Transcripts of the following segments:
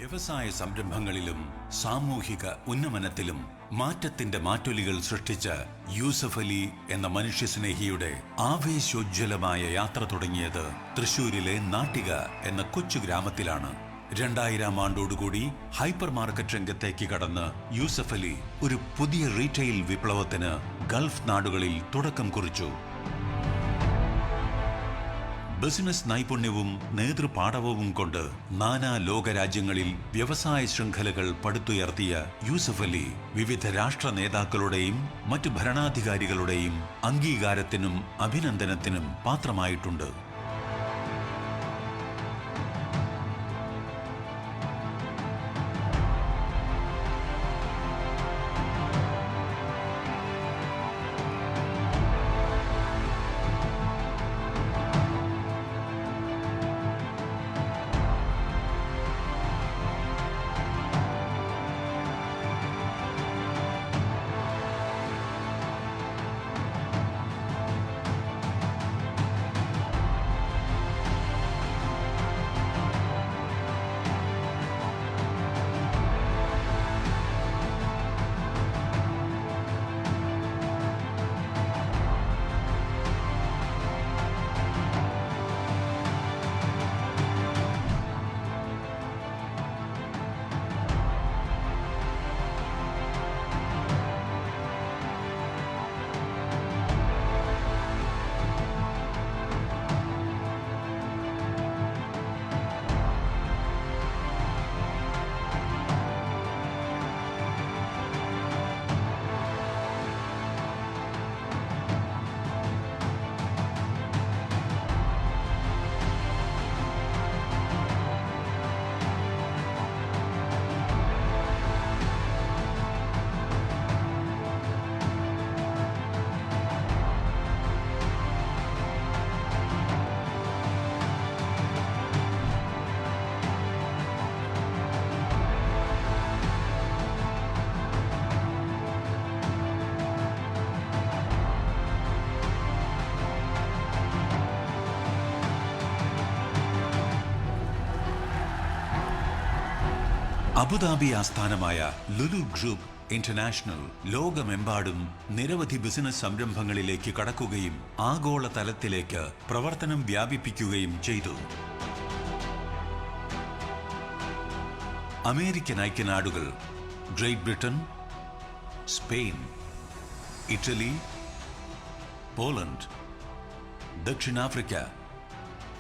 വ്യവസായ സംരംഭങ്ങളിലും സാമൂഹിക ഉന്നമനത്തിലും മാറ്റത്തിന്റെ മാറ്റൊലികൾ സൃഷ്ടിച്ച യൂസഫ് അലി എന്ന മനുഷ്യസ്നേഹിയുടെ ആവേശോജ്വലമായ യാത്ര തുടങ്ങിയത് തൃശൂരിലെ നാട്ടിക എന്ന കൊച്ചു ഗ്രാമത്തിലാണ്. 2000 ആണ്ടോടുകൂടി ഹൈപ്പർ മാർക്കറ്റ് രംഗത്തേക്ക് കടന്ന് യൂസഫ് അലി ഒരു പുതിയ റീറ്റെയിൽ വിപ്ലവത്തിന് ഗൾഫ് നാടുകളിൽ തുടക്കം കുറിച്ചു. ബിസിനസ് നൈപുണ്യവും നേതൃപാടവവും കൊണ്ട് നാനാ ലോകരാജ്യങ്ങളിൽ വ്യവസായ ശൃംഖലകൾ പടുത്തുയർത്തിയ യൂസഫ് അലി വിവിധ രാഷ്ട്ര നേതാക്കളുടെയും മറ്റു ഭരണാധികാരികളുടെയും അംഗീകാരത്തിനും അഭിനന്ദനത്തിനും പാത്രമായിട്ടുണ്ട്. അബുദാബി ആസ്ഥാനമായ ലുലു ഗ്രൂപ്പ് ഇന്റർനാഷണൽ ലോകമെമ്പാടും നിരവധി ബിസിനസ് സംരംഭങ്ങളിലേക്ക് കടക്കുകയും ആഗോള തലത്തിലേക്ക് പ്രവർത്തനം വ്യാപിപ്പിക്കുകയും ചെയ്തു. അമേരിക്കൻ ഐക്യനാടുകൾ, great Britain, Spain, Italy, Poland, ദക്ഷിണാഫ്രിക്ക,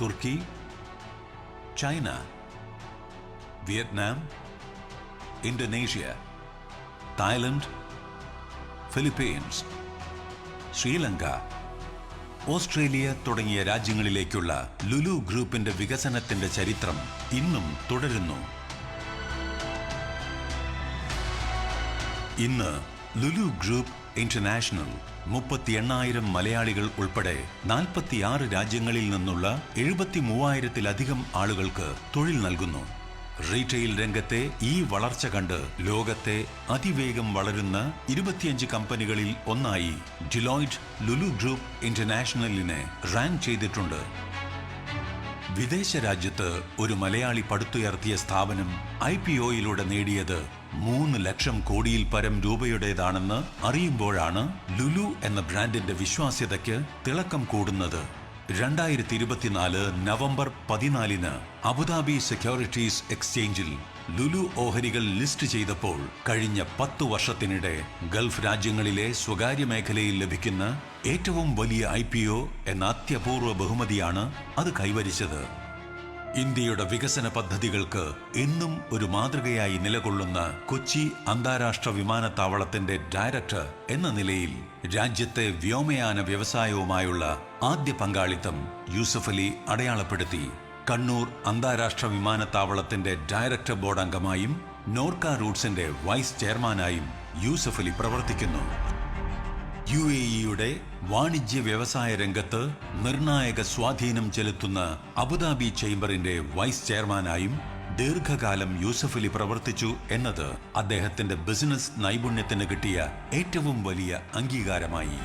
തുർക്കി, China, Vietnam, Indonesia, Thailand, Philippines, Sri Lanka, Australia തുടങ്ങിയ രാജ്യങ്ങളിലേക്കുള്ള ലുലു ഗ്രൂപ്പിന്റെ വികസനത്തിന്റെ ചരിത്രം ഇന്നും തുടരുന്നു. ഇന്ന് ലുലു ഗ്രൂപ്പ് ഇന്റർനാഷണൽ 38,000 മലയാളികൾ ഉൾപ്പെടെ 46 രാജ്യങ്ങളിൽ നിന്നുള്ള 73,000-ലധികം ആളുകൾക്ക് തൊഴിൽ നൽകുന്നു. റീറ്റെയിൽ രംഗത്തെ ഈ വളർച്ച കണ്ട് ലോകത്തെ അതിവേഗം വളരുന്ന 25 കമ്പനികളിൽ ഒന്നായി ഡിലോയിറ്റ് ലുലു ഗ്രൂപ്പ് ഇന്റർനാഷണലിനെ റാങ്ക് ചെയ്തിട്ടുണ്ട്. വിദേശ രാജ്യത്ത് ഒരു മലയാളി പടുത്തുയർത്തിയ സ്ഥാപനം IPOയിലൂടെ നേടിയത് 3 ലക്ഷം കോടിയിൽ പരം രൂപയുടേതാണെന്ന് അറിയുമ്പോഴാണ് ലുലു എന്ന ബ്രാൻഡിന്റെ വിശ്വാസ്യതയ്ക്ക് തിളക്കം കൂടുന്നത്. 2024 നവംബർ 14 അബുദാബി സെക്യൂരിറ്റീസ് എക്സ്ചേഞ്ചിൽ ലുലു ഓഹരികൾ ലിസ്റ്റ് ചെയ്തപ്പോൾ കഴിഞ്ഞ 10 വർഷത്തിനിടെ ഗൾഫ് രാജ്യങ്ങളിലെ സ്വകാര്യ മേഖലയിൽ ലഭിക്കുന്ന ഏറ്റവും വലിയ IPO എന്ന അത്യപൂർവ ബഹുമതിയാണ് അത് കൈവരിച്ചത്. ഇന്ത്യയുടെ വികസന പദ്ധതികൾക്ക് എന്നും ഒരു മാതൃകയായി നിലകൊള്ളുന്ന കൊച്ചി അന്താരാഷ്ട്ര വിമാനത്താവളത്തിന്റെ ഡയറക്ടർ എന്ന നിലയിൽ രാജ്യത്തെ വ്യോമയാന വ്യവസായവുമായുള്ള ആദ്യ പങ്കാളിത്തം യൂസഫ് അലി അടയാളപ്പെടുത്തി. കണ്ണൂർ അന്താരാഷ്ട്ര വിമാനത്താവളത്തിന്റെ ഡയറക്ടർ ബോർഡ് അംഗമായും നോർക്ക റൂട്ട്സിന്റെ വൈസ് ചെയർമാനായും യൂസഫ് അലി പ്രവർത്തിക്കുന്നു. UAEയുടെ വാണിജ്യ വ്യവസായ രംഗത്ത് നിർണായക സ്വാധീനം ചെലുത്തുന്ന അബുദാബി ചേംബറിന്റെ വൈസ് ചെയർമാനായും ദീർഘകാലം യൂസഫ് അലി പ്രവർത്തിച്ചു എന്നത് അദ്ദേഹത്തിന്റെ ബിസിനസ് നൈപുണ്യത്തിന് കിട്ടിയ ഏറ്റവും വലിയ അംഗീകാരമായി.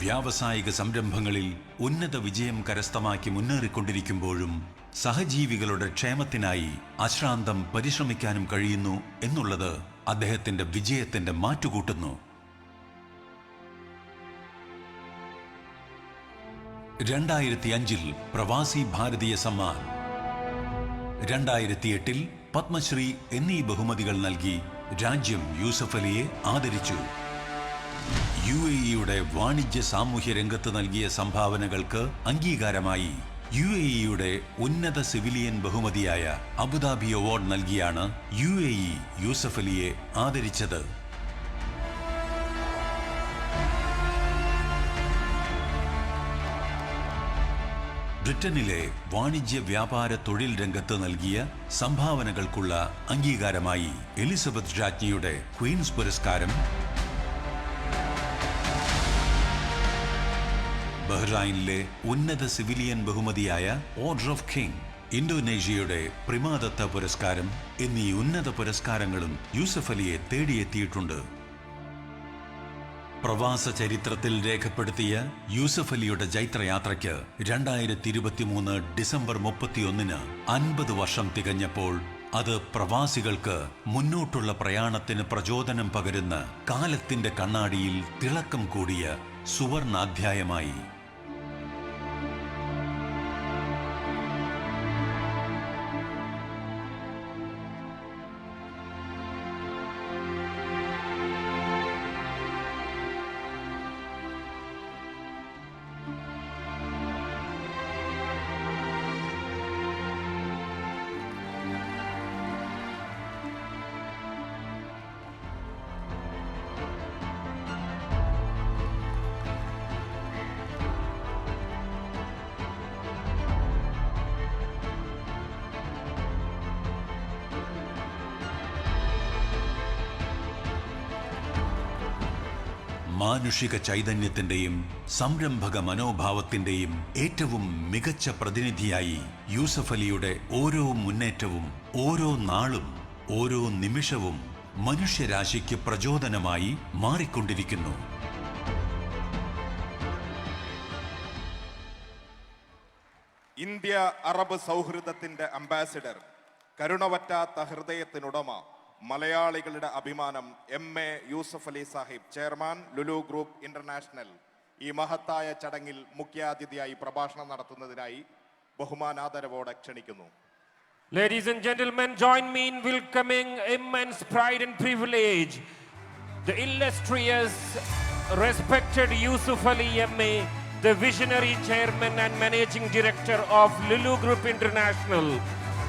വ്യാവസായിക സംരംഭങ്ങളിൽ ഉന്നത വിജയം കരസ്ഥമാക്കി മുന്നേറിക്കൊണ്ടിരിക്കുമ്പോഴും സഹജീവികളുടെ ക്ഷേമത്തിനായി അശ്രാന്തം പരിശ്രമിക്കാനും കഴിയുന്നു എന്നുള്ളത് അദ്ദേഹത്തിന്റെ വിജയത്തിന്റെ മാറ്റുകൂട്ടുന്നു. 2005 പ്രവാസി ഭാരതീയ സമ്മാൻ, 2008 പത്മശ്രീ എന്നീ ബഹുമതികൾ നൽകി രാജ്യം യൂസഫ് അലിയെ ആദരിച്ചു. UAE-യുടെ വാണിജ്യ സാമൂഹ്യ രംഗത്ത് നൽകിയ സംഭാവനകൾക്ക് അംഗീകാരമായി UAE-യുടെ ഉന്നത സിവിലിയൻ ബഹുമതിയായ അബുദാബി അവാർഡ് നൽകിയാണ് UAE യൂസഫ് അലിയെ ആദരിച്ചത്. ബ്രിട്ടനിലെ വാണിജ്യ വ്യാപാര തൊഴിൽ രംഗത്ത് നൽകിയ സംഭാവനകൾക്കുള്ള അംഗീകാരമായി എലിസബത്ത് രാജ്ഞിയുടെ ക്വീൻസ് പുരസ്കാരം, ബഹ്റൈനിലെ ഉന്നത സിവിലിയൻ ബഹുമതിയായ ഓർഡർ ഓഫ് കിങ്, ഇന്തോനേഷ്യയുടെ പ്രിമാദത്ത പുരസ്കാരം എന്നീ ഉന്നത പുരസ്കാരങ്ങളും യൂസഫ് അലിയെ തേടിയെത്തിയിട്ടുണ്ട്. പ്രവാസ ചരിത്രത്തിൽ രേഖപ്പെടുത്തിയ യൂസഫ് അലിയുടെ ജൈത്രയാത്രയ്ക്ക് 2023 ഡിസംബർ 31 50 വർഷം തികഞ്ഞപ്പോൾ അത് പ്രവാസികൾക്ക് മുന്നോട്ടുള്ള പ്രയാണത്തിന് പ്രചോദനം പകരുന്ന കാലത്തിന്റെ കണ്ണാടിയിൽ തിളക്കം കൂടിയ സുവർണാധ്യായമായി. മാനുഷിക ചൈതന്യത്തിന്റെയും സംരംഭക മനോഭാവത്തിന്റെയും ഏറ്റവും മികച്ച പ്രതിനിധിയായി യൂസഫ് അലിയുടെ ഓരോ മുന്നേറ്റവും, ഓരോ നാളും, ഓരോ നിമിഷവും മനുഷ്യരാശിക്ക് പ്രചോദനമായി മാറിക്കൊണ്ടിരിക്കുന്നു. ഇന്ത്യ അറബ് സൗഹൃദത്തിന്റെ അംബാസിഡർ, കരുണവറ്റാത്ത ഹൃദയത്തിനുടമ, മലയാളികളുടെ അഭിമാനം MA Yusuff Ali Sahib, chairman Lulu group international, ഈ മഹത്തായ ചടങ്ങിൽ മുഖ്യാതിഥിയായി പ്രഭാഷണം നടത്തുന്നതിനായി ബഹുമാനാദരവോടെ ക്ഷണിക്കുന്നു. Ladies and gentlemen, join me in welcoming immense pride and privilege the illustrious, respected Yusuf Ali MA, the visionary chairman and managing director of Lulu Group International,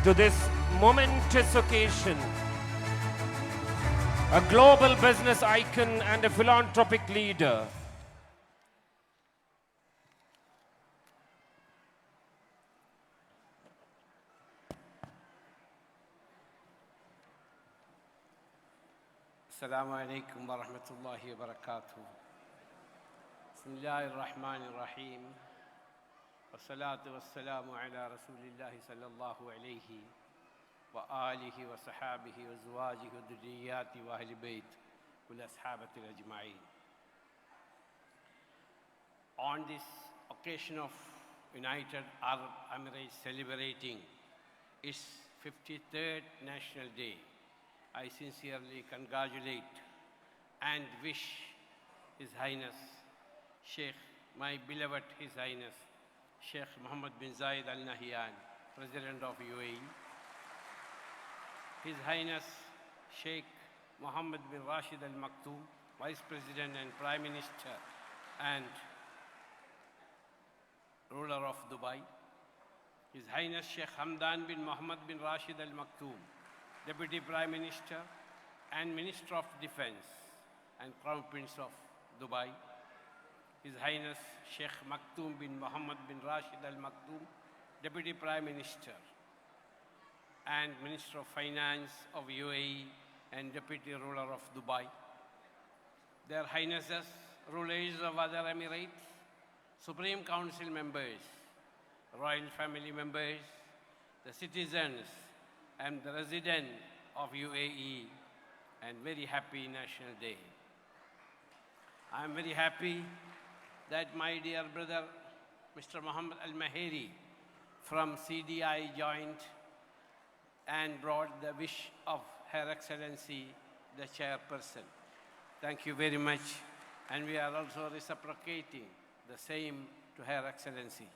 to this momentous occasion. A global business icon and a philanthropic leader. السلام عليكم ورحمة الله وبركاته. بسم الله الرحمن الرحيم والصلاة والسلام على رسول الله صلى الله عليه وآله وصحابه وزواجه وذرياته وأهل بيت والأصحابة الأجمعين. On this occasion of United Arab Emirates celebrating its 53rd National Day, I sincerely congratulate and wish His Highness Sheikh, my beloved His Highness Sheikh Mohammed bin Zayed Al Nahyan, President of UAE, His Highness Sheikh Mohammed bin Rashid Al Maktoum, Vice President and Prime Minister and ruler of Dubai, His Highness Sheikh Hamdan bin Mohammed bin Rashid Al Maktoum, Deputy Prime Minister and Minister of Defense and Crown Prince of Dubai, His Highness Sheikh Maktoum bin Mohammed bin Rashid Al Maktoum, Deputy Prime Minister and Minister of Finance of UAE and Deputy Ruler of Dubai, Their Highnesses, rulers of other Emirates, Supreme Council members, Royal Family members, the citizens and the residents of UAE, and very happy National Day. I am very happy that my dear brother, Mr. Muhammad Al-Maheri from CDI joined and brought the wish of Her Excellency, the Chairperson. Thank you very much. And we are also reciprocating the same to Her Excellency.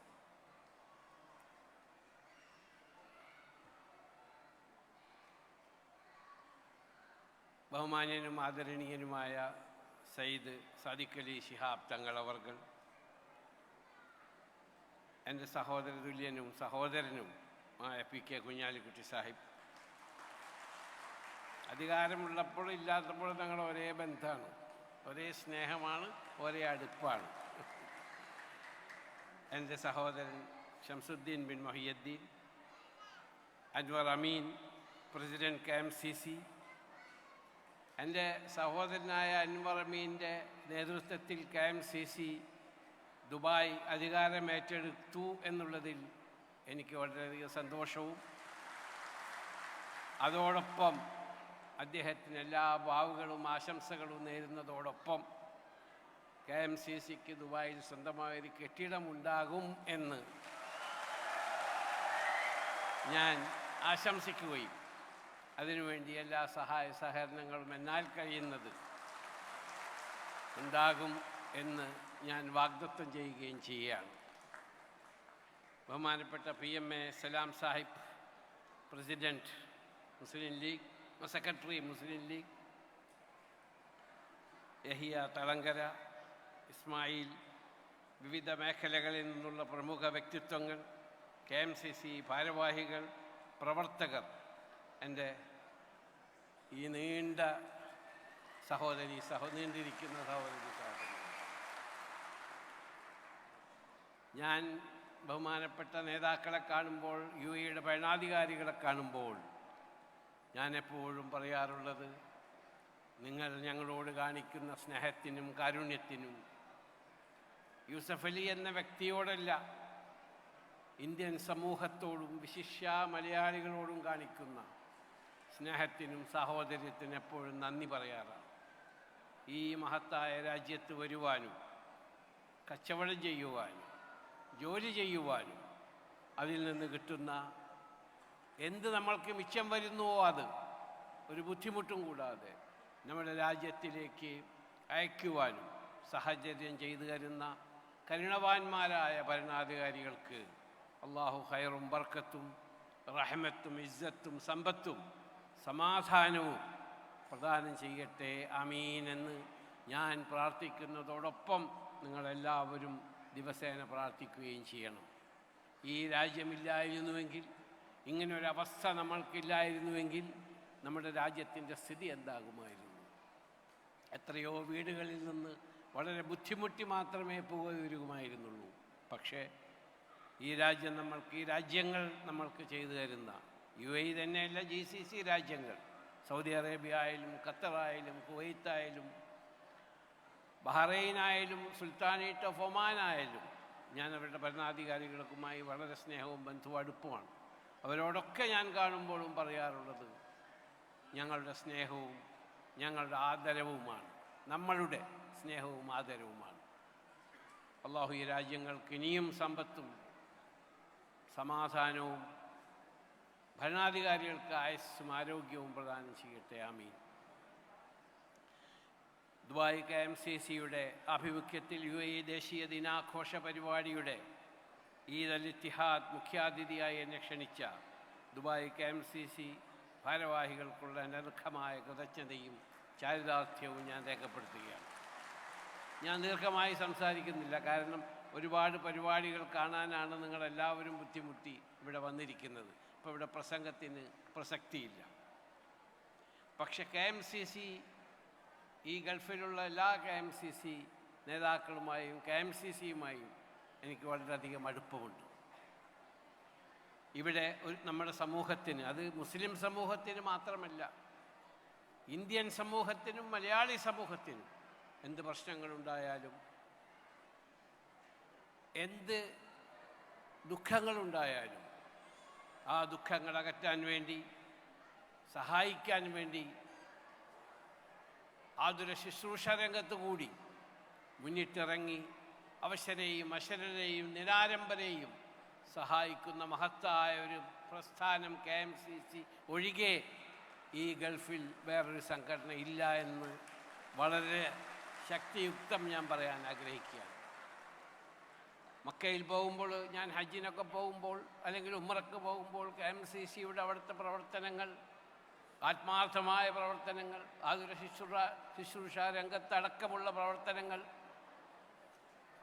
ബഹുമാന്യനും ആദരണീയനുമായ Sayyid Sadiq Ali Shihab തങ്ങളവർകൾ, എൻ്റെ സഹോദരതുല്യനും സഹോദരനും P K Kunhalikutty Sahib, അധികാരമുള്ളപ്പോൾ ഇല്ലാത്തപ്പോൾ ഞങ്ങൾ ഒരേ ബന്ധമാണ്, ഒരേ സ്നേഹമാണ്, ഒരേ അടുപ്പാണ്. എൻ്റെ സഹോദരൻ ഷംസുദ്ദീൻ ബിൻ മൊഹിയുദ്ദീൻ, അൻവർ അമീൻ, പ്രസിഡൻറ്റ് KMCC, എൻ്റെ സഹോദരനായ അൻവർ അമീൻ്റെ നേതൃത്വത്തിൽ KMCC ദുബായ് അധികാരമേറ്റെടുത്തു എന്നുള്ളതിൽ എനിക്ക് വളരെയധികം സന്തോഷവും, അതോടൊപ്പം അദ്ദേഹത്തിന് എല്ലാ ഭാവുകളും ആശംസകളും നേരുന്നതോടൊപ്പം KMCCക്ക് ദുബായിൽ സ്വന്തമായൊരു കെട്ടിടമുണ്ടാകും എന്ന് ഞാൻ ആശംസിക്കുകയും അതിനുവേണ്ടി എല്ലാ സഹായ സഹകരണങ്ങളും എന്നാൽ കഴിയുന്നത് ഉണ്ടാകും എന്ന് ഞാൻ വാഗ്ദത്തം ചെയ്യുകയും ചെയ്യുകയാണ്. ബഹുമാനപ്പെട്ട PMA സലാം സാഹിബ്, പ്രസിഡൻറ്റ് മുസ്ലിം ലീഗ്, സെക്രട്ടറി മുസ്ലിം ലീഗ്, യഹിയ തളങ്കര, ഇസ്മായിൽ, വിവിധ മേഖലകളിൽ നിന്നുള്ള പ്രമുഖ വ്യക്തിത്വങ്ങൾ, KMCC ഭാരവാഹികൾ, പ്രവർത്തകർ, എൻ്റെ ഈ നീണ്ടിരിക്കുന്ന സഹോദരി, ഞാൻ ബഹുമാനപ്പെട്ട നേതാക്കളെ കാണുമ്പോൾ, UAEയുടെ ഭരണാധികാരികളെ കാണുമ്പോൾ ഞാൻ എപ്പോഴും പറയാറുള്ളത്, നിങ്ങൾ ഞങ്ങളോട് കാണിക്കുന്ന സ്നേഹത്തിനും കാരുണ്യത്തിനും യൂസഫ് അലി എന്ന വ്യക്തിയോടല്ല, ഇന്ത്യൻ സമൂഹത്തോടും വിശിഷ്യ മലയാളികളോടും കാണിക്കുന്ന സ്നേഹത്തിനും സാഹോദര്യത്തിനും എപ്പോഴും നന്ദി പറയാറാണ്. ഈ മഹത്തായ രാജ്യത്ത് വരുവാനും കച്ചവടം ചെയ്യുവാനും ജോലി ചെയ്യുവാനും അതിൽ നിന്ന് കിട്ടുന്ന എന്ത് നമ്മൾക്ക് മിച്ചം വരുന്നുവോ അത് ഒരു ബുദ്ധിമുട്ടും കൂടാതെ നമ്മുടെ രാജ്യത്തിലേക്ക് അയക്കുവാനും സാഹചര്യം ചെയ്തു തരുന്ന കരുണവാന്മാരായ ഭരണാധികാരികൾക്ക് അള്ളാഹു ഖൈറും ബർക്കത്തും റഹ്മത്തും ഇസ്സത്തും സമ്പത്തും സമാധാനവും പ്രദാനം ചെയ്യട്ടെ, ആമീൻ എന്ന് ഞാൻ പ്രാർത്ഥിക്കുന്നതോടൊപ്പം നിങ്ങളെല്ലാവരും ദിവസേന പ്രാർത്ഥിക്കുകയും ചെയ്യണം. ഈ രാജ്യമില്ലായിരുന്നുവെങ്കിൽ, ഇങ്ങനൊരവസ്ഥ നമ്മൾക്കില്ലായിരുന്നുവെങ്കിൽ നമ്മുടെ രാജ്യത്തിൻ്റെ സ്ഥിതി എന്താകുമായിരുന്നു? എത്രയോ വീടുകളിൽ നിന്ന് വളരെ ബുദ്ധിമുട്ടി മാത്രമേ പോവുകയുമായിരുന്നുള്ളൂ. പക്ഷേ ഈ രാജ്യങ്ങൾ നമ്മൾക്ക് ചെയ്തു തരുന്ന UAE തന്നെയല്ല, GCC രാജ്യങ്ങൾ, സൗദി അറേബ്യ ആയാലും ഖത്തറായാലും കുവൈത്തായാലും ബഹ്റൈനായാലും സുൽത്താനേറ്റ് ഓഫ് ഒമാനായാലും ഞാൻ അവരുടെ ഭരണാധികാരികൾക്കുമായി വളരെ സ്നേഹവും ബന്ധവും അടുപ്പമാണ്. അവരോടൊക്കെ ഞാൻ കാണുമ്പോഴും പറയാറുള്ളത് ഞങ്ങളുടെ സ്നേഹവും ഞങ്ങളുടെ ആദരവുമാണ്, നമ്മളുടെ സ്നേഹവും ആദരവുമാണ്. അള്ളാഹു ഈ രാജ്യങ്ങൾക്ക് ഇനിയും സമ്പത്തും സമാധാനവും ഭരണാധികാരികൾക്ക് ആയുസ്സും ആരോഗ്യവും പ്രദാനം ചെയ്യട്ടെ, ആമീൻ. ദുബായ് KMCCയുടെ ആഭിമുഖ്യത്തിൽ UAE ദേശീയ ദിനാഘോഷ പരിപാടിയുടെ ഈദ് അൽ ഇത്തിഹാദ് മുഖ്യാതിഥിയായി എന്നെ ക്ഷണിച്ച ദുബായ് KMCC ഭാരവാഹികൾക്കുള്ള അനർഘമായ കൃതജ്ഞതയും ചാരിതാർത്ഥ്യവും ഞാൻ രേഖപ്പെടുത്തുകയാണ്. ഞാൻ ദീർഘമായി സംസാരിക്കുന്നില്ല, കാരണം ഒരുപാട് പരിപാടികൾ കാണാനാണ് നിങ്ങളെല്ലാവരും ബുദ്ധിമുട്ടി ഇവിടെ വന്നിരിക്കുന്നത്. ഇപ്പോൾ ഇവിടെ പ്രസംഗത്തിന് പ്രസക്തിയില്ല. പക്ഷെ KMCC, ഈ ഗൾഫിലുള്ള എല്ലാ KMCC നേതാക്കളുമായും KMCCയുമായും എനിക്ക് വളരെയധികം അടുപ്പമുണ്ട്. ഇവിടെ നമ്മുടെ സമൂഹത്തിന്, അത് മുസ്ലിം സമൂഹത്തിന് മാത്രമല്ല, ഇന്ത്യൻ സമൂഹത്തിനും മലയാളി സമൂഹത്തിനും എന്ത് പ്രശ്നങ്ങളുണ്ടായാലും എന്ത് ദുഃഖങ്ങളുണ്ടായാലും ആ ദുഃഖങ്ങൾ അകറ്റാൻ വേണ്ടി, സഹായിക്കാൻ വേണ്ടി ആതുര ശുശ്രൂഷ രംഗത്ത് കൂടി മുന്നിട്ടിറങ്ങി അവശരെയും അശരരെയും നിരാലംബരെയും സഹായിക്കുന്ന മഹത്തായ ഒരു പ്രസ്ഥാനം KMCC ഒഴികെ ഈ ഗൾഫിൽ വേറൊരു സംഘടന ഇല്ല എന്ന് വളരെ ശക്തിയുക്തം ഞാൻ പറയാൻ ആഗ്രഹിക്കുകയാണ്. മക്കയിൽ പോകുമ്പോൾ, ഞാൻ ഹജ്ജിനൊക്കെ പോകുമ്പോൾ അല്ലെങ്കിൽ ഉംറക്ക് പോകുമ്പോൾ KMCCയുടെ അവിടുത്തെ പ്രവർത്തനങ്ങൾ, ആത്മാർത്ഥമായ പ്രവർത്തനങ്ങൾ, ആതുര ശുശ്രൂഷ രംഗത്തടക്കമുള്ള പ്രവർത്തനങ്ങൾ,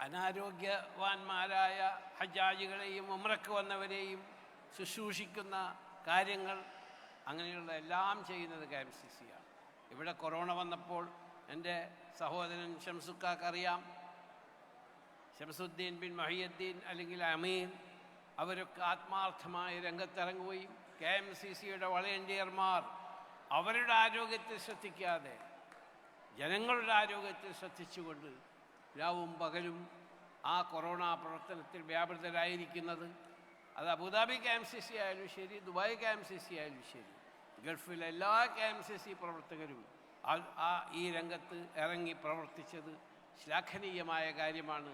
അനാരോഗ്യവാന്മാരായ ഹജ്ജാജികളെയും ഉംറക്ക് വന്നവരെയും ശുശ്രൂഷിക്കുന്ന കാര്യങ്ങൾ, അങ്ങനെയുള്ള എല്ലാം ചെയ്യുന്നത് KMCCയാണ്. ഇവിടെ കൊറോണ വന്നപ്പോൾ എൻ്റെ സഹോദരൻ ഷംസുക്കാക്കറിയാം, ഷംസുദ്ദീൻ ബിൻ മൊഹിയുദ്ദീൻ അല്ലെങ്കിൽ അമീൻ, അവരൊക്കെ ആത്മാർത്ഥമായി രംഗത്തിറങ്ങുകയും KMCCയുടെ വളണ്ടിയർമാർ അവരുടെ ആരോഗ്യത്തിൽ ശ്രദ്ധിക്കാതെ ജനങ്ങളുടെ ആരോഗ്യത്തിൽ ശ്രദ്ധിച്ചുകൊണ്ട് രാവും പകലും ആ കൊറോണ പ്രവർത്തനത്തിൽ വ്യാപൃതരായിരിക്കുന്നത്, അത് അബുദാബി KMCC ആയാലും ശരി, ദുബായ് KMCC ആയാലും ശരി, ഗൾഫിലെ എല്ലാ KMCC പ്രവർത്തകരും ഈ രംഗത്ത് ഇറങ്ങി പ്രവർത്തിച്ചത് ശ്ലാഘനീയമായ കാര്യമാണ്.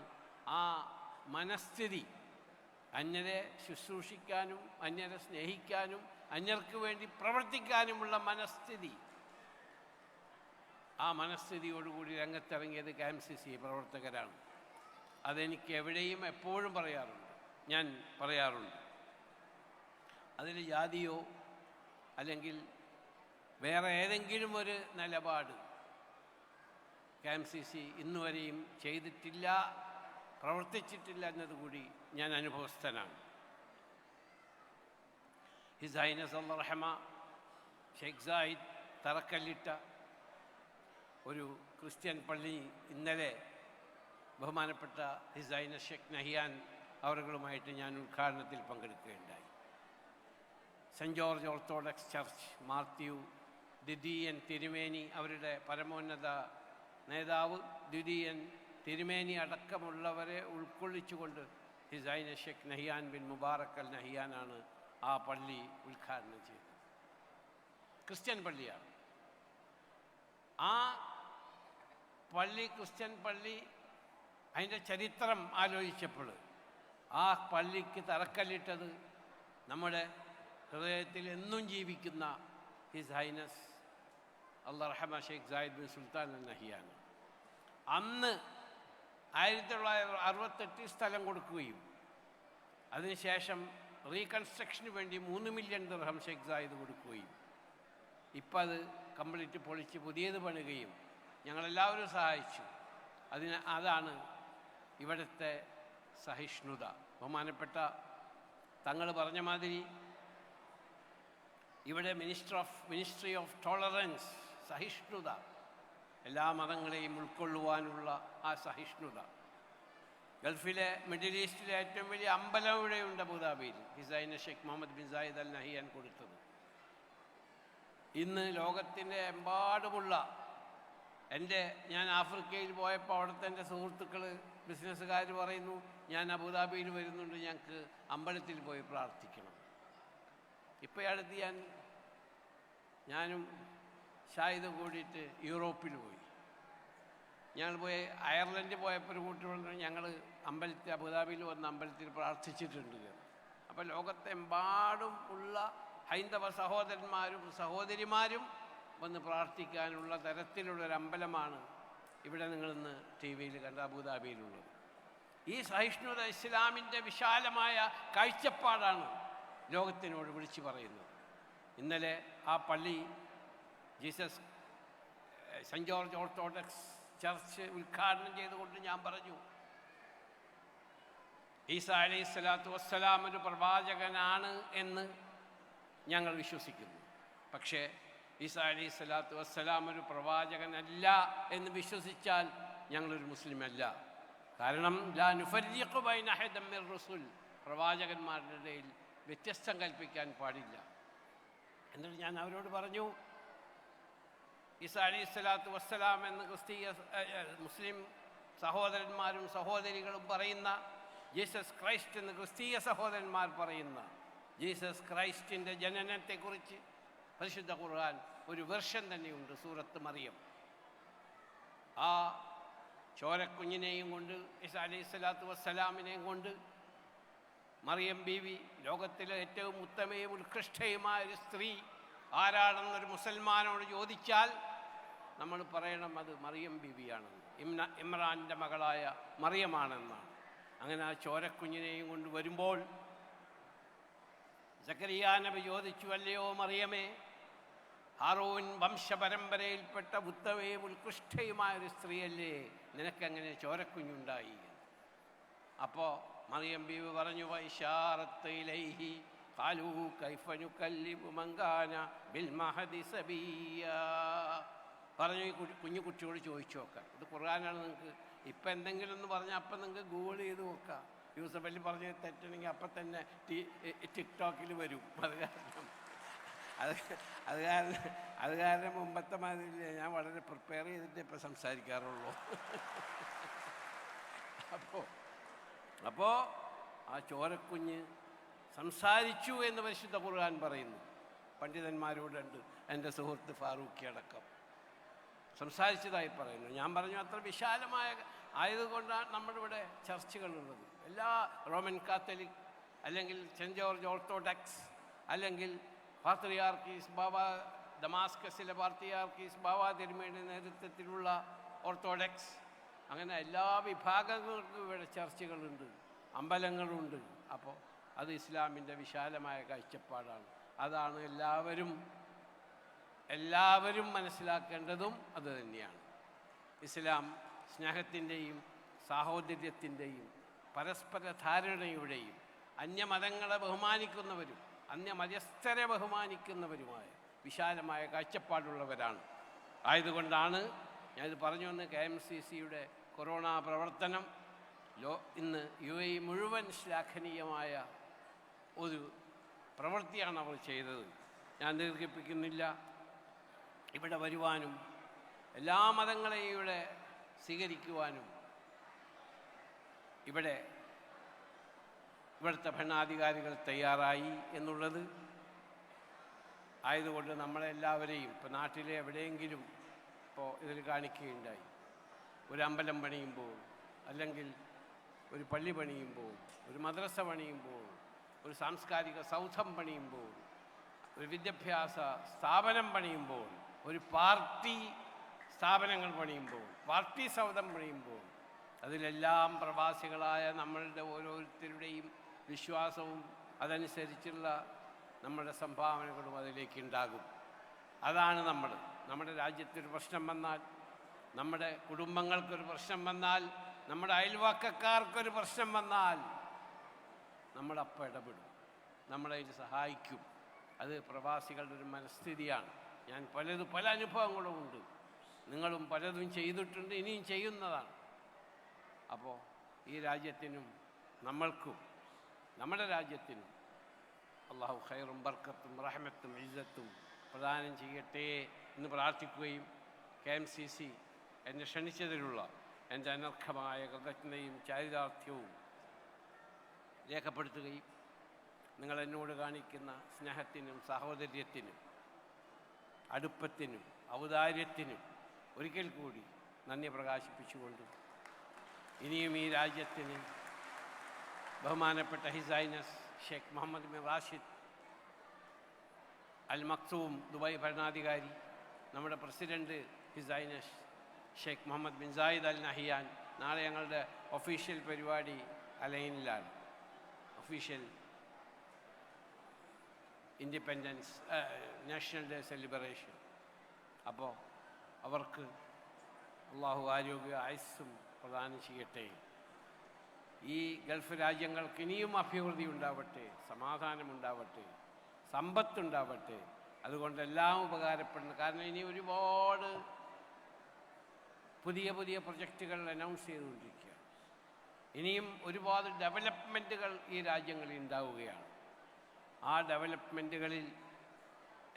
ആ മനസ്ഥിതി, അന്യരെ ശുശ്രൂഷിക്കാനും അന്യരെ സ്നേഹിക്കാനും അന്യർക്ക് വേണ്ടി പ്രവർത്തിക്കാനുമുള്ള മനസ്ഥിതി, ആ മനസ്ഥിതിയോടുകൂടി രംഗത്തിറങ്ങിയത് KMCC പ്രവർത്തകരാണ്. അതെനിക്ക് എവിടെയും എപ്പോഴും ഞാൻ പറയാറുണ്ട്. അതിൽ ജാതിയോ അല്ലെങ്കിൽ വേറെ ഏതെങ്കിലും ഒരു നിലപാട് KMCC ഇന്നുവരെയും ചെയ്തിട്ടില്ല, പ്രവർത്തിച്ചിട്ടില്ല എന്നതുകൂടി ഞാൻ അനുഭവസ്ഥനാണ്. ഹിസ് ഹൈനസ് അല്ലാഹു റഹ്മ ഷെയ്ഖ് സായിദ് തറക്കല്ലിട്ട ഒരു ക്രിസ്ത്യൻ പള്ളി ഇന്നലെ ബഹുമാനപ്പെട്ട ഹിസ് ഹൈനസ് ഷെയ്ഖ് നഹിയാൻ അവരുകളുമായിട്ട് ഞാൻ ഉദ്ഘാടനത്തിൽ പങ്കെടുക്കുകയുണ്ടായി. Saint George Orthodox church Mathew ദ്വിതീയൻ തിരുമേനി, അവരുടെ പരമോന്നത നേതാവ് ദ്വിതീയൻ തിരുമേനി അടക്കമുള്ളവരെ ഉൾക്കൊള്ളിച്ചുകൊണ്ട് his highness Sheikh Nahyan bin Mubarak al നഹിയാനാണ് ആ പള്ളി ഉദ്ഘാടനം ചെയ്തത്. ക്രിസ്ത്യൻ പള്ളിയാണ്. ആ പള്ളി, ക്രിസ്ത്യൻ പള്ളി, അതിൻ്റെ ചരിത്രം ആലോചിച്ചപ്പോൾ ആ പള്ളിക്ക് തറക്കല്ലിട്ടത് നമ്മുടെ ഹൃദയത്തിൽ എന്നും ജീവിക്കുന്ന ഹിസ് ഹൈനസ് അല്ലാഹു റഹ്മ Sheikh Zayed bin Sultan al Nahyan. അന്ന് 1968 സ്ഥലം കൊടുക്കുകയും അതിനുശേഷം റീകൺസ്ട്രക്ഷന് വേണ്ടി 3 മില്യൺ ദിർഹം ഷെയ്ഖ് സായിദ് കൊടുക്കുകയും ഇപ്പം അത് കംപ്ലീറ്റ് പൊളിച്ച് പുതിയത് പണിയുകയും ഞങ്ങളെല്ലാവരും സഹായിച്ചു. അതാണ് ഇവിടുത്തെ സഹിഷ്ണുത. ബഹുമാനപ്പെട്ട തങ്ങൾ പറഞ്ഞ മാതിരി ഇവിടെ മിനിസ്ട്രി ഓഫ് ടോളറൻസ്, സഹിഷ്ണുത, എല്ലാ മതങ്ങളെയും ഉൾക്കൊള്ളുവാനുള്ള ആ സഹിഷ്ണുത. ഗൾഫിലെ, മിഡിൽ ഈസ്റ്റിലെ ഏറ്റവും വലിയ അമ്പലം ഇവിടെയുണ്ട് അബുദാബിയിൽ, his highness Sheikh Mohammed bin Zayed അൽ നഹിയാൻ കൊടുത്തത്. ഇന്ന് ലോകത്തിൻ്റെ എമ്പാടുമുള്ള ഞാൻ ആഫ്രിക്കയിൽ പോയപ്പോൾ അവിടുത്തെ എൻ്റെ സുഹൃത്തുക്കൾ, ബിസിനസ്സുകാർ പറയുന്നു, ഞാൻ അബുദാബിയിൽ വരുന്നുണ്ട്, ഞങ്ങൾക്ക് അമ്പലത്തിൽ പോയി പ്രാർത്ഥിക്കണം. ഇപ്പോൾ അടുത്ത് ഞാനും ഷാഹിദ് കൂടിയിട്ട് യൂറോപ്പിൽ പോയി. ഞങ്ങൾ പോയി അയർലൻഡിൽ പോയപ്പോൾ ഒരു കൂട്ടുകൊണ്ട് ഞങ്ങൾ അബുദാബിയിൽ വന്ന് അമ്പലത്തിൽ പ്രാർത്ഥിച്ചിട്ടുണ്ട്. അപ്പോൾ ലോകത്തെമ്പാടും ഉള്ള ഹൈന്ദവ സഹോദരന്മാരും സഹോദരിമാരും വന്ന് പ്രാർത്ഥിക്കാനുള്ള തരത്തിലുള്ളൊരു അമ്പലമാണ് ഇവിടെ നിങ്ങളിന്ന് TV-യിൽ കണ്ട അബുദാബിയിലുള്ളത്. ഈ സഹിഷ്ണുത ഇസ്ലാമിൻ്റെ വിശാലമായ കാഴ്ചപ്പാടാണ് ലോകത്തിനോട് വിളിച്ചു പറയുന്നത്. ഇന്നലെ ആ പള്ളി സെൻറ്റ് ജോർജ് ഓർത്തഡോക്സ് ചർച്ച് ഉദ്ഘാടനം ചെയ്തുകൊണ്ട് ഞാൻ പറഞ്ഞു, ഈസാ അലൈഹി സ്വലാത്തു വസ്സലാം ഒരു പ്രവാചകനാണ് എന്ന് ഞങ്ങൾ വിശ്വസിക്കുന്നു. പക്ഷേ ഈസാ അലൈഹി സ്വലാത്തു വസ്സലാം ഒരു പ്രവാചകനല്ല എന്ന് വിശ്വസിച്ചാൽ ഞങ്ങളൊരു മുസ്ലിമല്ല. കാരണം ലാ നുഫർരിഖു ബൈന അഹദിൻ മിർ റസൂൽ, പ്രവാചകന്മാരുടെ ഇടയിൽ വ്യത്യസ്തം കൽപ്പിക്കാൻ പാടില്ല. എന്നിട്ട് ഞാൻ അവരോട് പറഞ്ഞു, ഈസാ അലൈഹി സ്വലാത്തു വസ്സലാം എന്ന് മുസ്ലിം സഹോദരന്മാരും സഹോദരികളും പറയുന്ന, ജീസസ് ക്രൈസ്റ്റ് എന്ന് ക്രിസ്തീയ സഹോദരന്മാർ പറയുന്ന ജീസസ് ക്രൈസ്റ്റിൻ്റെ ജനനത്തെക്കുറിച്ച് പരിശുദ്ധ ഖുർആൻ ഒരു വെർഷൻ തന്നെയുണ്ട്, സൂറത്ത് മറിയം. ആ ചോരക്കുഞ്ഞിനെയും കൊണ്ട് ഈസാ അലൈഹി സ്വലാത്തു വസ്സലാമിനെയും കൊണ്ട് മറിയം ബീവി, ലോകത്തിലെ ഏറ്റവും ഉത്തമയും ഉത്കൃഷ്ടയുമായ ഒരു സ്ത്രീ ആരാണെന്നൊരു മുസൽമാനോട് ചോദിച്ചാൽ നമ്മൾ പറയണം അത് മറിയം ബീവിയാണെന്ന്, ഇമ്രാൻ്റെ മകളായ മറിയമാണെന്നാണ്. അങ്ങനെ ആ ചോരക്കുഞ്ഞിനെയും കൊണ്ട് വരുമ്പോൾ സക്കരിയ നബി ചോദിച്ചു, അല്ലയോ മറിയമേ, ഹാറൂൻ വംശപരമ്പരയിൽപ്പെട്ട ഉത്തമയും ഉത്കൃഷ്ടയുമായൊരു സ്ത്രീയല്ലേ, നിനക്കെങ്ങനെ ചോരക്കുഞ്ഞുണ്ടായി? അപ്പോൾ മറിയം ബീവി പറഞ്ഞു, വൈശാറത്ത് ഇലൈഹി ഖാലൂ കൈഫ നുകല്ലിമു മൻ കാന ബിൽ മഹദി സബിയ. പറഞ്ഞു, ഈ കുഞ്ഞു കുട്ടിയോട് ചോദിച്ചു നോക്കാം. ഇത് ഖുർആനാണ്, നിങ്ങൾക്ക് ഇപ്പം എന്തെങ്കിലും ഒന്ന് പറഞ്ഞാൽ അപ്പം നിങ്ങൾക്ക് ഗൂഗിൾ ചെയ്ത് നോക്കാം. യൂസഫ് അലി പറഞ്ഞ് തെറ്റണമെങ്കിൽ അപ്പം തന്നെ ടിക്ടോക്കിൽ വരും. അത് കാരണം മുമ്പത്തെ മാതിരി ഞാൻ വളരെ പ്രിപ്പയർ ചെയ്തിട്ട് ഇപ്പം സംസാരിക്കാറുള്ളൂ. അപ്പോൾ ആ ചോരക്കുഞ്ഞ് സംസാരിച്ചു എന്ന് പരിശുദ്ധ ഖുർആൻ പറയുന്നു. പണ്ഡിതന്മാരോടുണ്ട്, എൻ്റെ സുഹൃത്ത് ഫാറൂഖി അടക്കം സംസാരിച്ചതായി പറയുന്നു. ഞാൻ പറഞ്ഞു, അത്ര വിശാലമായ ആയതുകൊണ്ടാണ് നമ്മളിവിടെ ചർച്ചകളുള്ളത്. എല്ലാ റോമൻ കാത്തലിക്, അല്ലെങ്കിൽ സെൻറ്റ് ജോർജ് ഓർത്തഡോക്സ്, അല്ലെങ്കിൽ പാത്രിയാർക്കീസ് ബാബ, ദമാസ്കസിലെ പാത്രിയാർക്കീസ് ബാബ തിരുമേനിയുടെ നേതൃത്വത്തിലുള്ള ഓർത്തഡോക്സ്, അങ്ങനെ എല്ലാ വിഭാഗങ്ങൾക്കും ഇവിടെ ചർച്ചകളുണ്ട്, അമ്പലങ്ങളുണ്ട്. അപ്പോൾ അത് ഇസ്ലാമിൻ്റെ വിശാലമായ കാഴ്ചപ്പാടാണ്. അതാണ് എല്ലാവരും മനസ്സിലാക്കേണ്ടതും അത് തന്നെയാണ്. ഇസ്ലാം സ്നേഹത്തിൻ്റെയും സാഹോദര്യത്തിൻ്റെയും പരസ്പര ധാരണയുടെയും അന്യമതങ്ങളെ ബഹുമാനിക്കുന്നവരും അന്യമതസ്ഥരെ ബഹുമാനിക്കുന്നവരുമായ വിശാലമായ കാഴ്ചപ്പാടുള്ളവരാണ്. ആയതുകൊണ്ടാണ് ഞാനിത് പറഞ്ഞു വന്ന് KMCCയുടെ കൊറോണ പ്രവർത്തനം ഇന്ന് UAE മുഴുവൻ ശ്ലാഘനീയമായ ഒരു പ്രവൃത്തിയാണ് അവർ ചെയ്തത്. ഞാൻ ദീർഘിപ്പിക്കുന്നില്ല. ഇവിടെ വരുവാനും എല്ലാ മതങ്ങളെയും ഇവിടെ സ്വീകരിക്കുവാനും ഇവിടുത്തെ ഭരണാധികാരികൾ തയ്യാറായി എന്നുള്ളത് ആയതുകൊണ്ട് നമ്മളെല്ലാവരെയും ഇപ്പോൾ നാട്ടിലെ എവിടെയെങ്കിലും ഇപ്പോൾ ഇതിൽ കാണിക്കുകയുണ്ടായി. ഒരു അമ്പലം പണിയുമ്പോൾ, അല്ലെങ്കിൽ ഒരു പള്ളി പണിയുമ്പോൾ, ഒരു മദ്രസ പണിയുമ്പോൾ, ഒരു സാംസ്കാരിക സൗധം പണിയുമ്പോൾ, ഒരു വിദ്യാഭ്യാസ സ്ഥാപനം പണിയുമ്പോൾ, ഒരു പാർട്ടി സ്ഥാപനങ്ങൾ പണിയുമ്പോൾ, പാർട്ടി സൗധം പണിയുമ്പോൾ, അതിലെല്ലാം പ്രവാസികളായ നമ്മളുടെ ഓരോരുത്തരുടെയും വിശ്വാസവും അതനുസരിച്ചുള്ള നമ്മുടെ സംഭാവനകളും അതിലേക്ക് ഉണ്ടാകും. അതാണ് നമ്മുടെ രാജ്യത്തൊരു പ്രശ്നം വന്നാൽ, നമ്മുടെ കുടുംബങ്ങൾക്കൊരു പ്രശ്നം വന്നാൽ, നമ്മുടെ അയൽവക്കക്കാർക്കൊരു പ്രശ്നം വന്നാൽ നമ്മളപ്പം ഇടപെടും, നമ്മളതിൽ സഹായിക്കും. അത് പ്രവാസികളുടെ ഒരു മനസ്ഥിതിയാണ്. ഞാൻ പല അനുഭവങ്ങളും ഉണ്ട്, നിങ്ങളും പലതും ചെയ്തിട്ടുണ്ട്, ഇനിയും ചെയ്യുന്നതാണ്. അപ്പോൾ ഈ രാജ്യത്തിനും നമ്മൾക്കും നമ്മുടെ രാജ്യത്തിനും അള്ളാഹു ഖൈറും ബർക്കത്തും റഹ്മത്തും ഇസ്സത്തും പ്രദാനം ചെയ്യട്ടെ എന്ന് പ്രാർത്ഥിക്കുകയും KMCC എന്നെ ക്ഷണിച്ചതിലുള്ള എൻ്റെ അനർഘമായ കൃതജ്ഞതയും ചാരിതാർത്ഥ്യവും രേഖപ്പെടുത്തുകയും നിങ്ങളെന്നോട് കാണിക്കുന്ന സ്നേഹത്തിനും സാഹോദര്യത്തിനും അടുപ്പത്തിനും ഔദാര്യത്തിനും ഒരിക്കൽ കൂടി നന്ദി പ്രകാശിപ്പിച്ചുകൊണ്ട് ഇനിയും ഈ രാജ്യത്തിന് ബഹുമാനപ്പെട്ട his highness Sheikh Mohammed bin Rashid al Maktoum Dubai ഭരണാധികാരി, നമ്മുടെ president his highness Sheikh Mohammed bin Zayed അൽ നഹിയാൻ, നാളെ ഞങ്ങളുടെ ഒഫീഷ്യൽ പരിപാടി അലൈനിലാണ്, official independence national day celebration. അപ്പോൾ അവർക്ക് അള്ളാഹു ആരോഗ്യ ആയുസ്സും പ്രദാനം ചെയ്യട്ടെ. ഈ ഗൾഫ് രാജ്യങ്ങൾക്ക് ഇനിയും അഭിവൃദ്ധി ഉണ്ടാവട്ടെ, സമാധാനമുണ്ടാവട്ടെ, സമ്പത്തുണ്ടാവട്ടെ. അതുകൊണ്ടെല്ലാം ഉപകാരപ്പെടുന്നു. കാരണം ഇനി ഒരുപാട് പുതിയ പ്രൊജക്റ്റുകൾ അനൗൺസ് ചെയ്തുകൊണ്ടിരിക്കുകയാണ്. ഇനിയും ഒരുപാട് ഡെവലപ്മെൻറ്റുകൾ ഈ രാജ്യങ്ങളിൽ ഉണ്ടാവുകയാണ്. ആ ഡെവലപ്മെൻറ്റുകളിൽ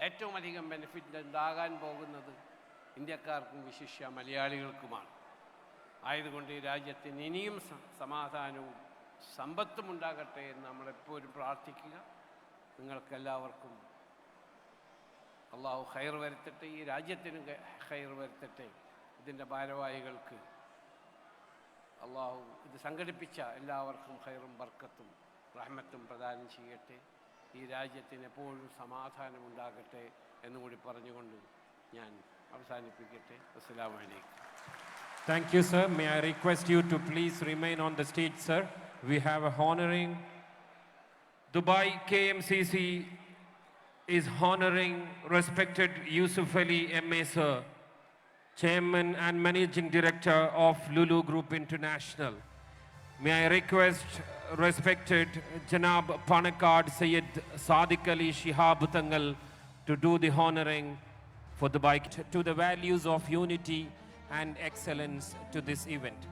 ഏറ്റവും അധികം ബെനിഫിറ്റ് ഉണ്ടാകാൻ പോകുന്നത് ഇന്ത്യക്കാർക്കും വിശിഷ്യ മലയാളികൾക്കുമാണ്. ആയതുകൊണ്ട് ഈ രാജ്യത്തിന് ഇനിയും സമാധാനവും സമ്പത്തും ഉണ്ടാകട്ടെ എന്ന് നമ്മളെപ്പോഴും പ്രാർത്ഥിക്കുക. നിങ്ങൾക്കെല്ലാവർക്കും അള്ളാഹു ഖൈർ വരുത്തട്ടെ, ഈ രാജ്യത്തിന് ഖൈർ വരുത്തട്ടെ. ഇതിൻ്റെ ഭാരവാഹികൾക്ക് അള്ളാഹു ഇത് സംഘടിപ്പിച്ച എല്ലാവർക്കും ഖൈറും ബർക്കത്തും റഹ്മത്തും പ്രദാനം ചെയ്യട്ടെ. ഈ രാജ്യത്തിന് എപ്പോഴും സമാധാനം ഉണ്ടാകട്ടെ എന്നുകൂടി പറഞ്ഞുകൊണ്ട് ഞാൻ അവസാനിപ്പിക്കട്ടെ. അസ്സലാമു അലൈക്കും. Thank you, sir. May I request you to please remain on the stage, sir. We have a honoring. Dubai KMCC is honoring respected Yusuf Ali MA, sir, Chairman and Managing Director of Lulu Group International. May I request respected Janab Panakad Sayyid Sadiq Ali Shihab Tangal to do the honoring for Dubai to the values of unity and excellence to this event.